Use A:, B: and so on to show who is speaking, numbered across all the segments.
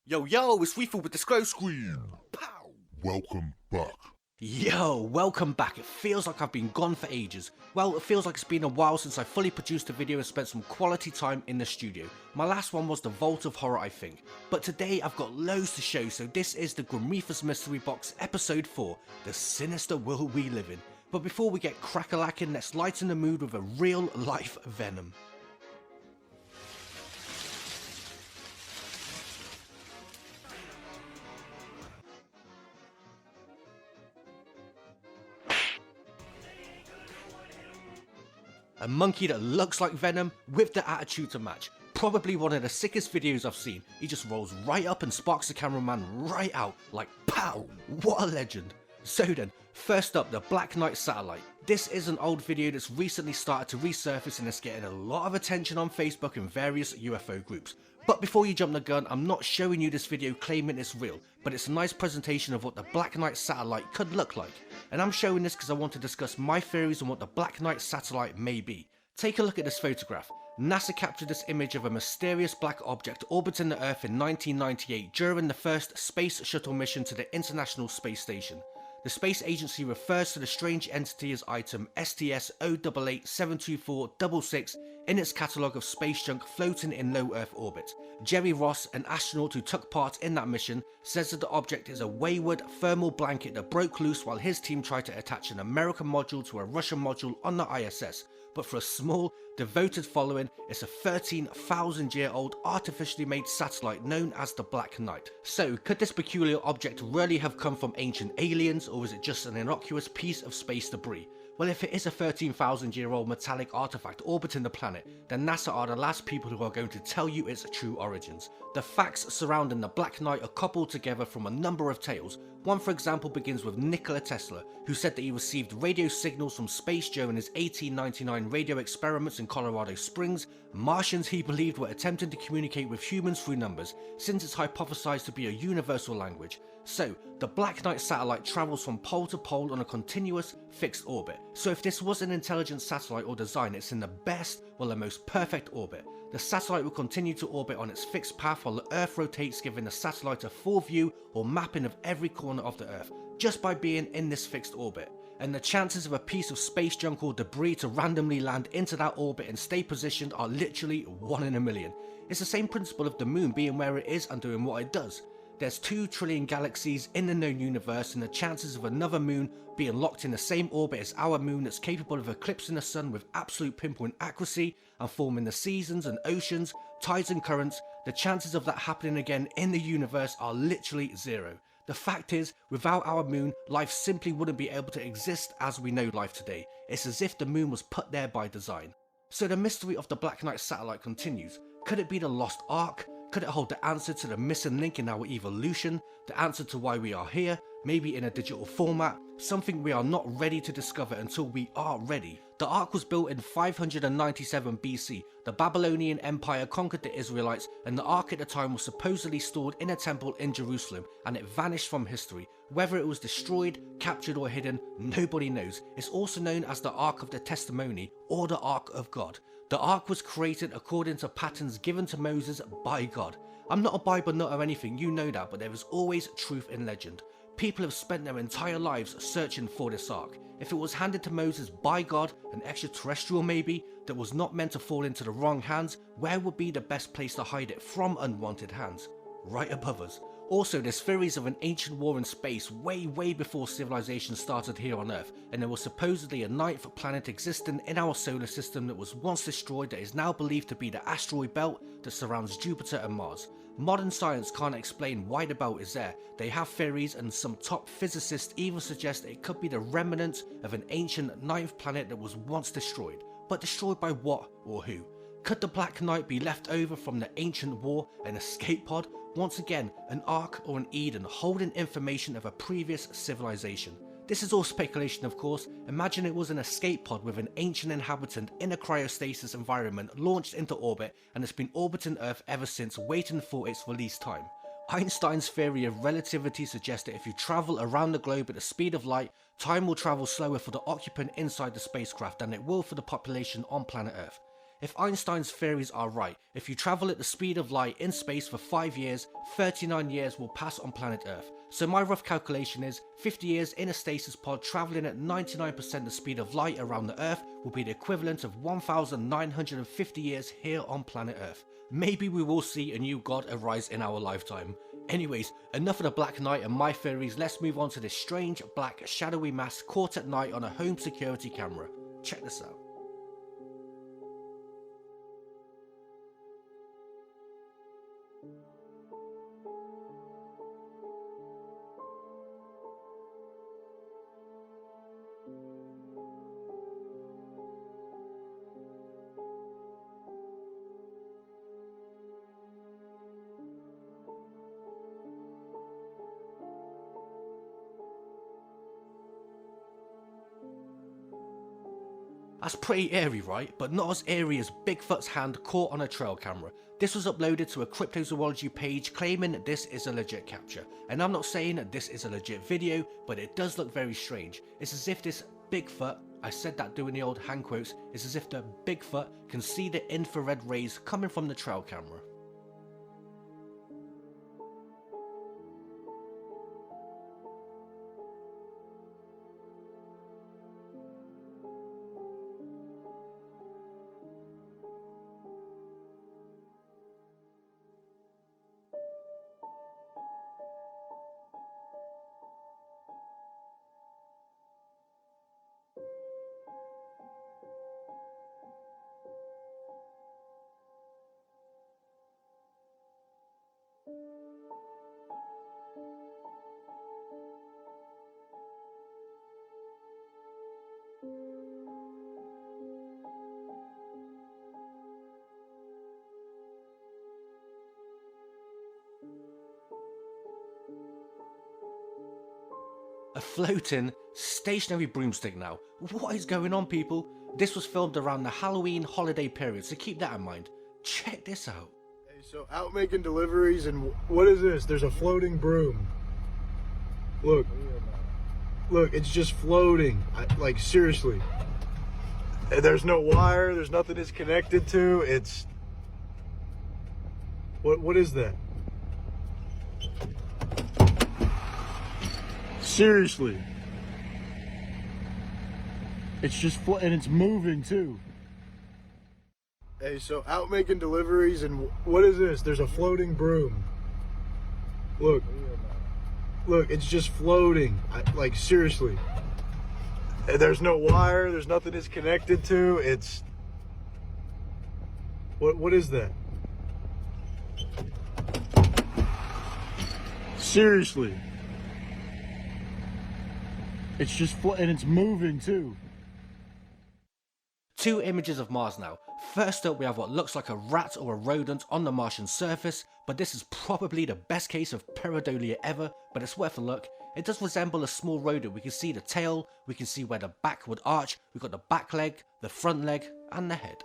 A: Yo, it's Reefar with Disclose. Pow!
B: Welcome back.
A: Yo, welcome back. It feels like I've been gone for ages. Well, it feels like it's been a while since I fully produced a video and spent some quality time in the studio. My last one was the Vault of Horror, I think. But today I've got loads to show, so this is the Grimreefars Mystery Box Episode 4, The Sinister World We Live In. But before we get crack-a-lacking, let's lighten the mood with a real-life venom. A monkey that looks like Venom with the attitude to match. Probably one of the sickest videos I've seen. He just rolls right up and sparks the cameraman right out like pow! What a legend. So then, first up, the Black Knight satellite. This is an old video that's recently started to resurface and it's getting a lot of attention on Facebook and various UFO groups. But before you jump the gun, I'm not showing you this video claiming it's real, but it's a nice presentation of what the Black Knight satellite could look like. And I'm showing this because I want to discuss my theories on what the Black Knight satellite may be. Take a look at this photograph. NASA captured this image of a mysterious black object orbiting the Earth in 1998 during the first space shuttle mission to the International Space Station. The space agency refers to the strange entity as item STS-𝓲𝓲𝓷𝓲𝓷𝓽𝓮 in its catalogue of space junk floating in low Earth orbit. Jerry Ross, an astronaut who took part in that mission, says that the object is a wayward thermal blanket that broke loose while his team tried to attach an American module to a Russian module on the ISS. But for a small, devoted following, it's a 13,000-year-old artificially made satellite known as the Black Knight. So, could this peculiar object really have come from ancient aliens, or is it just an innocuous piece of space debris? Well, if it is a 13,000-year-old metallic artifact orbiting the planet, then NASA are the last people who are going to tell you its true origins. The facts surrounding the Black Knight are cobbled together from a number of tales. One, for example, begins with Nikola Tesla, who said that he received radio signals from space during his 1899 radio experiments in Colorado Springs. Martians, he believed, were attempting to communicate with humans through numbers, since it's hypothesized to be a universal language. So, the Black Knight satellite travels from pole to pole on a continuous, fixed orbit. So if this was an intelligent satellite or design, it's in the best, well, the most perfect orbit. The satellite will continue to orbit on its fixed path while the Earth rotates, giving the satellite a full view or mapping of every corner of the Earth, just by being in this fixed orbit. And the chances of a piece of space junk or debris to randomly land into that orbit and stay positioned are literally 1 in a million. It's the same principle of the moon being where it is and doing what it does. There's 2 trillion galaxies in the known universe, and the chances of another moon being locked in the same orbit as our moon that's capable of eclipsing the sun with absolute pinpoint accuracy and forming the seasons and oceans, tides and currents, the chances of that happening again in the universe are literally 0. The fact is, without our moon, life simply wouldn't be able to exist as we know life today. It's as if the moon was put there by design. So the mystery of the Black Knight satellite continues. Could it be the lost Ark? Could it hold the answer to the missing link in our evolution, the answer to why we are here, maybe in a digital format, something we are not ready to discover until we are ready? The Ark was built in 597 BC, the Babylonian Empire conquered the Israelites, and the Ark at the time was supposedly stored in a temple in Jerusalem, and it vanished from history. Whether it was destroyed, captured or hidden, nobody knows. It's also known as the Ark of the Testimony, or the Ark of God. The Ark was created according to patterns given to Moses by God. I'm not a Bible nut or anything, you know that, but there is always truth in legend. People have spent their entire lives searching for this Ark. If it was handed to Moses by God, an extraterrestrial maybe, that was not meant to fall into the wrong hands, where would be the best place to hide it from unwanted hands? Right above us. Also, there's theories of an ancient war in space way before civilization started here on Earth, and there was supposedly a 9th planet existing in our solar system that was once destroyed that is now believed to be the asteroid belt that surrounds Jupiter and Mars. Modern science can't explain why the belt is there. They have theories, and some top physicists even suggest it could be the remnants of an ancient 9th planet that was once destroyed. But destroyed by what or who? Could the Black Knight be left over from the ancient war, an escape pod? Once again, an Ark or an Eden holding information of a previous civilization. This is all speculation, of course. Imagine it was an escape pod with an ancient inhabitant in a cryostasis environment launched into orbit, and it's been orbiting Earth ever since, waiting for its release time. Einstein's theory of relativity suggests that if you travel around the globe at the speed of light, time will travel slower for the occupant inside the spacecraft than it will for the population on planet Earth. If Einstein's theories are right, if you travel at the speed of light in space for 5 years, 39 years will pass on planet Earth. So my rough calculation is 50 years in a stasis pod travelling at 99% the speed of light around the Earth will be the equivalent of 1,950 years here on planet Earth. Maybe we will see a new god arise in our lifetime. Anyways, enough of the Black Knight and my theories, let's move on to this strange, black, shadowy mass caught at night on a home security camera. Check this out. That's pretty eerie, right? But not as eerie as Bigfoot's hand caught on a trail camera. This was uploaded to a cryptozoology page claiming that this is a legit capture. And I'm not saying that this is a legit video, but it does look very strange. It's as if this Bigfoot, I said that doing the old hand quotes, it's as if the Bigfoot can see the infrared rays coming from the trail camera. A floating, stationary broomstick now. What is going on, people? This was filmed around the Halloween holiday period, so keep that in mind. Check this out.
B: Hey, so out making deliveries, and what is this? There's a floating broom. Look. Look, it's just floating. Like, seriously. There's no wire, there's nothing it's connected to. It's... What is that? Seriously. It's just and it's moving too. Hey, so out making deliveries, and what is this? There's a floating broom. Look. Look, it's just floating. Like, seriously. There's no wire, there's nothing it's connected to. It's... What is that? Seriously. It's just and it's moving too.
A: Two images of Mars now. First up, we have what looks like a rat or a rodent on the Martian surface, but this is probably the best case of pareidolia ever, but it's worth a look. It does resemble a small rodent. We can see the tail, we can see where the back would arch, we've got the back leg, the front leg, and the head.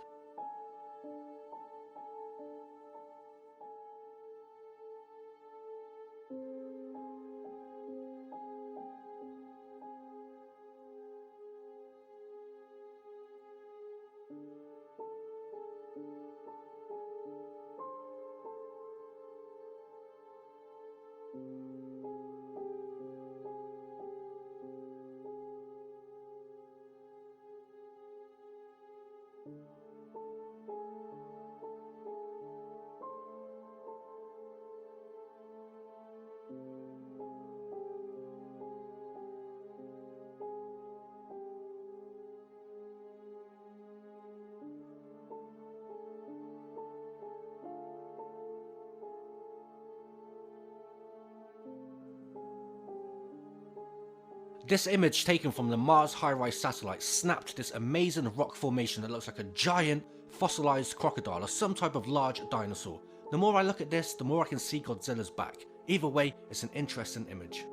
A: This image taken from the Mars high-rise satellite snapped this amazing rock formation that looks like a giant fossilized crocodile or some type of large dinosaur. The more I look at this, the more I can see Godzilla's back. Either way, it's an interesting image.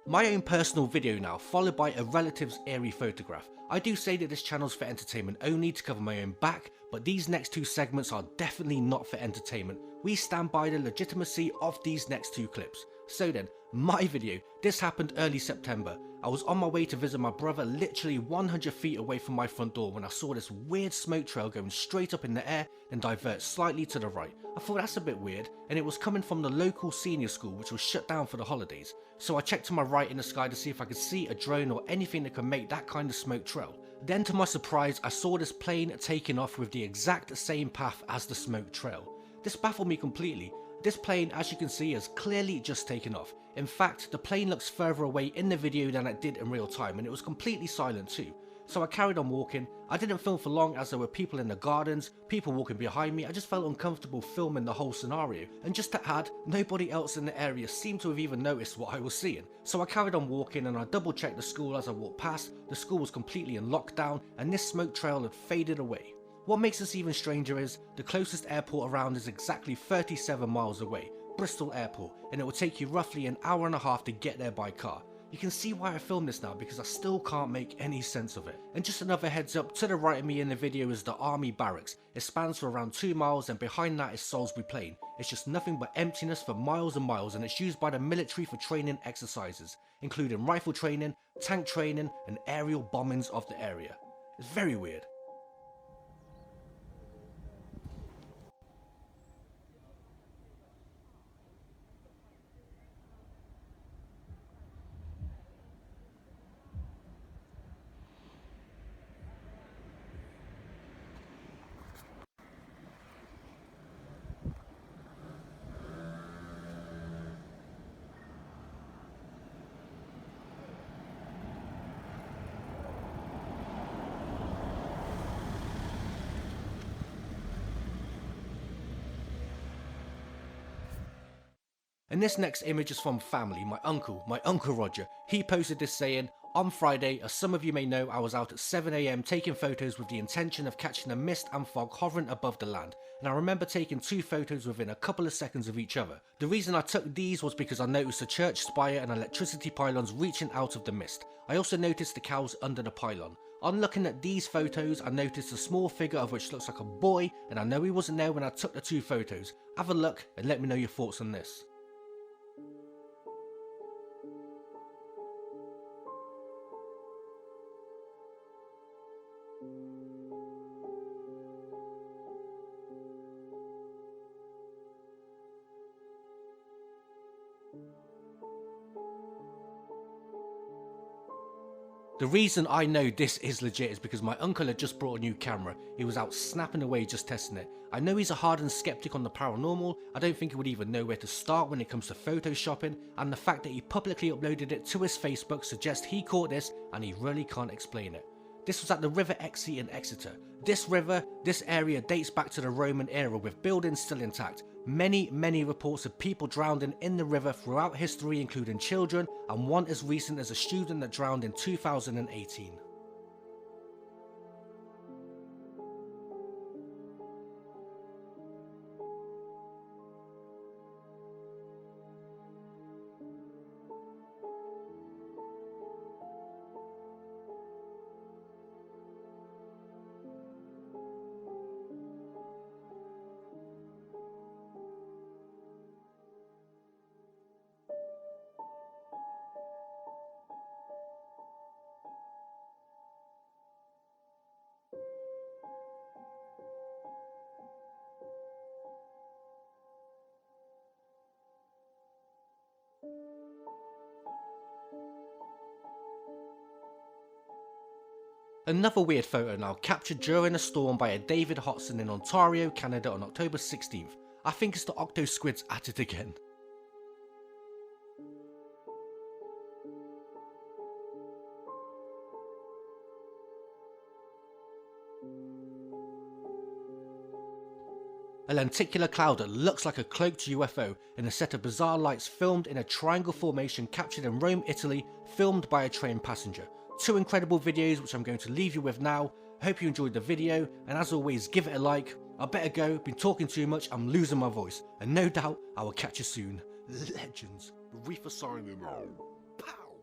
A: My own personal video now, followed by a relative's eerie photograph. I do say that this channel's for entertainment only, to cover my own back, but these next two segments are definitely not for entertainment. We stand by the legitimacy of these next two clips. So then, my video. This happened early September. I was on my way to visit my brother, literally 100 feet away from my front door, when I saw this weird smoke trail going straight up in the air, then divert slightly to the right. I thought that's a bit weird, and it was coming from the local senior school, which was shut down for the holidays. So I checked to my right in the sky to see if I could see a drone or anything that could make that kind of smoke trail. Then to my surprise, I saw this plane taking off with the exact same path as the smoke trail. This baffled me completely. This plane, as you can see, has clearly just taken off. In fact, the plane looks further away in the video than it did in real time, and it was completely silent too. So I carried on walking. I didn't film for long as there were people in the gardens, people walking behind me. I just felt uncomfortable filming the whole scenario. And just to add, nobody else in the area seemed to have even noticed what I was seeing. So I carried on walking, and I double checked the school as I walked past. The school was completely in lockdown, and this smoke trail had faded away. What makes this even stranger is, the closest airport around is exactly 37 miles away, Bristol Airport, and it will take you roughly an hour and a half to get there by car. You can see why I filmed this now, because I still can't make any sense of it. And just another heads up, to the right of me in the video is the Army Barracks. It spans for around 2 miles, and behind that is Salisbury Plain. It's just nothing but emptiness for miles and miles, and it's used by the military for training exercises, including rifle training, tank training, and aerial bombings of the area. It's very weird. And this next image is from family, my uncle Roger. He posted this saying, "On Friday, as some of you may know, I was out at 7 AM taking photos with the intention of catching the mist and fog hovering above the land. And I remember taking 2 photos within a couple of seconds of each other. The reason I took these was because I noticed a church spire and electricity pylons reaching out of the mist. I also noticed the cows under the pylon. On looking at these photos, I noticed a small figure of which looks like a boy, and I know he wasn't there when I took the 2 photos. Have a look and let me know your thoughts on this." The reason I know this is legit is because my uncle had just brought a new camera. He was out snapping away just testing it. I know he's a hardened skeptic on the paranormal. I don't think he would even know where to start when it comes to photoshopping, and the fact that he publicly uploaded it to his Facebook suggests he caught this and he really can't explain it. This was at the River Exe in Exeter. This river, this area dates back to the Roman era with buildings still intact. Many reports of people drowning in the river throughout history, including children, and one as recent as a student that drowned in 2018. Another weird photo now, captured during a storm by a David Hotson in Ontario, Canada on October 16th. I think it's the octo squids at it again. A lenticular cloud that looks like a cloaked UFO, and a set of bizarre lights filmed in a triangle formation captured in Rome, Italy, filmed by a train passenger. 2 incredible videos which I'm going to leave you with now. I hope you enjoyed the video, and as always, give it a like. I better go, been talking too much, I'm losing my voice, and no doubt I will catch you soon. Legends. Reefer signing out. Pow!